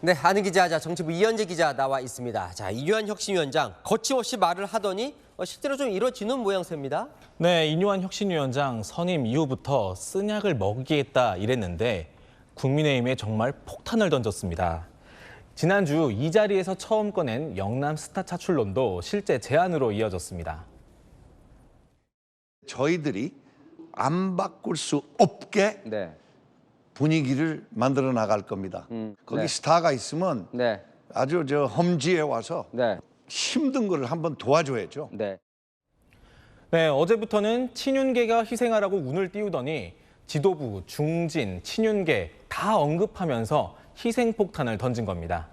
네, 아는 기자, 정치부 이현재 기자 나와 있습니다. 자, 이뉴한 혁신위원장 거침없이 말을 하더니 실제로 좀 이루어지는 모양새입니다. 네, 이뉴한 혁신위원장 선임 이후부터 쓴약을 먹이겠다 이랬는데 국민의힘에 정말 폭탄을 던졌습니다. 지난주 이 자리에서 처음 꺼낸 영남 스타 차출론도 실제 제안으로 이어졌습니다. 저희들이 안 바꿀 수 없게 분위기를 만들어 나갈 겁니다. 거기 스타가 있으면 아주 험지에 와서 힘든 거를 한번 도와줘야죠. 네, 어제부터는 친윤계가 희생하라고 운을 띄우더니 지도부, 중진, 친윤계 다 언급하면서 희생폭탄을 던진 겁니다.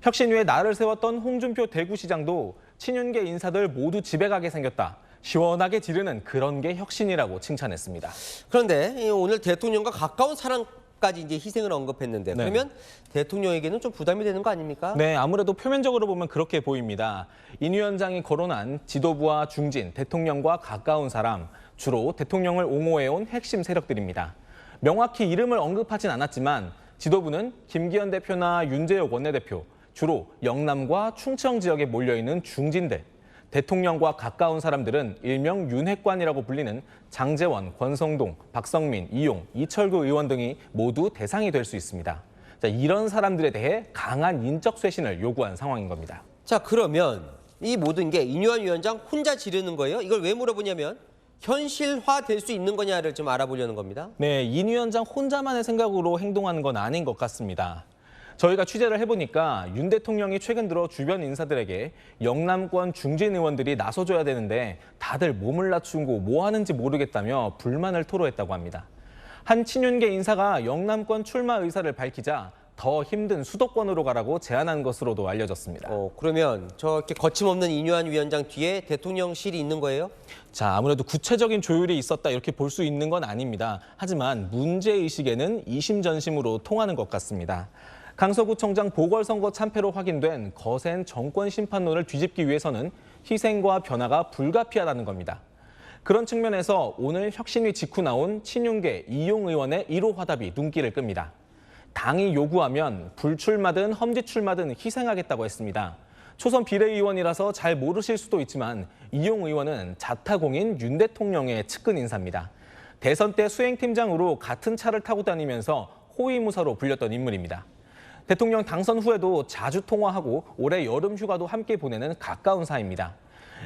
혁신위에 날을 세웠던 홍준표 대구시장도 친윤계 인사들 모두 집에 가게 생겼다. 시원하게 지르는 그런 게 혁신이라고 칭찬했습니다. 그런데 오늘 대통령과 가까운 사람까지 이제 희생을 언급했는데 그러면 대통령에게는 좀 부담이 되는 거 아닙니까? 네, 아무래도 표면적으로 보면 그렇게 보입니다. 인 위원장이 거론한 지도부와 중진, 대통령과 가까운 사람, 주로 대통령을 옹호해온 핵심 세력들입니다. 명확히 이름을 언급하진 않았지만 지도부는 김기현 대표나 윤재옥 원내대표, 주로 영남과 충청 지역에 몰려있는 중진들, 대통령과 가까운 사람들은 일명 윤핵관이라고 불리는 장제원, 권성동, 박성민, 이용, 이철구 의원 등이 모두 대상이 될 수 있습니다. 자, 이런 사람들에 대해 강한 인적 쇄신을 요구한 상황인 겁니다. 자, 그러면 이 모든 게 이뉴한 위원장 혼자 지르는 거예요? 이걸 왜 물어보냐면 현실화될 수 있는 거냐를 좀 알아보려는 겁니다. 네, 인 위원장 혼자만의 생각으로 행동하는 건 아닌 것 같습니다. 저희가 취재를 해보니까 윤 대통령이 최근 들어 주변 인사들에게 영남권 중진 의원들이 나서줘야 되는데 다들 몸을 낮추고 뭐 하는지 모르겠다며 불만을 토로했다고 합니다. 한 친윤계 인사가 영남권 출마 의사를 밝히자 더 힘든 수도권으로 가라고 제안한 것으로도 알려졌습니다. 그러면 저렇게 거침없는 이뉴한 위원장 뒤에 대통령실이 있는 거예요? 자, 아무래도 구체적인 조율이 있었다 이렇게 볼 수 있는 건 아닙니다. 하지만 문제의식에는 이심전심으로 통하는 것 같습니다. 강서구청장 보궐선거 참패로 확인된 거센 정권 심판론을 뒤집기 위해서는 희생과 변화가 불가피하다는 겁니다. 그런 측면에서 오늘 혁신위 직후 나온 친윤계 이용 의원의 1호 화답이 눈길을 끕니다. 당이 요구하면 불출마든 험지출마든 희생하겠다고 했습니다. 초선 비례의원이라서 잘 모르실 수도 있지만 이용 의원은 자타공인 윤 대통령의 측근 인사입니다. 대선 때 수행팀장으로 같은 차를 타고 다니면서 호위무사로 불렸던 인물입니다. 대통령 당선 후에도 자주 통화하고 올해 여름 휴가도 함께 보내는 가까운 사이입니다.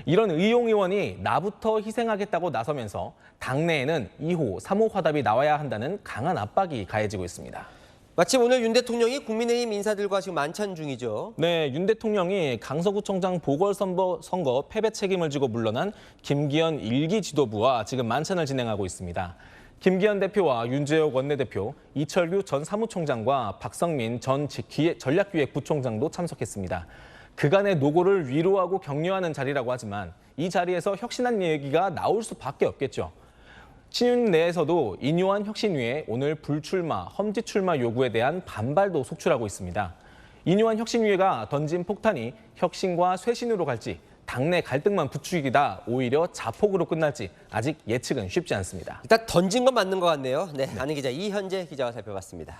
이런 의용 의원이 나부터 희생하겠다고 나서면서 당내에는 2호, 3호 화답이 나와야 한다는 강한 압박이 가해지고 있습니다. 마침 오늘 윤 대통령이 국민의힘 인사들과 지금 만찬 중이죠. 네, 윤 대통령이 강서구청장 보궐선거 패배 책임을 지고 물러난 김기현 1기 지도부와 지금 만찬을 진행하고 있습니다. 김기현 대표와 윤재옥 원내대표, 이철규 전 사무총장과 박성민 전 전략기획부총장도 참석했습니다. 그간의 노고를 위로하고 격려하는 자리라고 하지만 이 자리에서 혁신한 얘기가 나올 수밖에 없겠죠. 친윤 내에서도 이뉴한 혁신위에 오늘 불출마, 험지출마 요구에 대한 반발도 속출하고 있습니다. 이뉴한 혁신위가 던진 폭탄이 혁신과 쇄신으로 갈지 당내 갈등만 부추기다 오히려 자폭으로 끝날지 아직 예측은 쉽지 않습니다. 일단 던진 건 맞는 것 같네요. 네, 아는 기자 이현재 기자와 살펴봤습니다.